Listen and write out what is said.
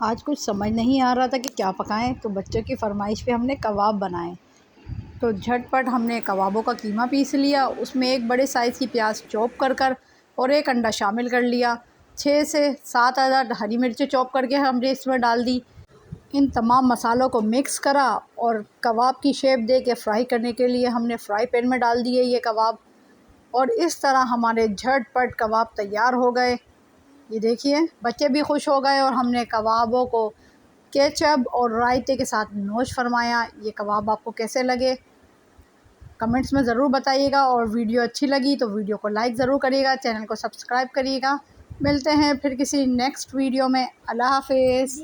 आज कुछ समझ नहीं आ रहा था कि क्या पकाएं, तो बच्चों की फरमाइश पे हमने कबाब बनाए। तो झटपट हमने कबाबों का कीमा पीस लिया, उसमें एक बड़े साइज़ की प्याज चॉप कर कर और एक अंडा शामिल कर लिया। 6 से 7 अदद हरी मिर्चें चॉप करके हमने इसमें डाल दी। इन तमाम मसालों को मिक्स करा और कबाब की शेप दे के फ्राई करने के लिए हमने फ्राई पैन में डाल दिए ये कबाब। और इस तरह हमारे झटपट कबाब तैयार हो गए। ये देखिए, बच्चे भी खुश हो गए और हमने कबाबों को केचप और रायते के साथ नोश फरमाया। ये कबाब आपको कैसे लगे कमेंट्स में ज़रूर बताइएगा, और वीडियो अच्छी लगी तो वीडियो को लाइक ज़रूर करिएगा, चैनल को सब्सक्राइब करिएगा। मिलते हैं फिर किसी नेक्स्ट वीडियो में। अल्लाह हाफ़िज़।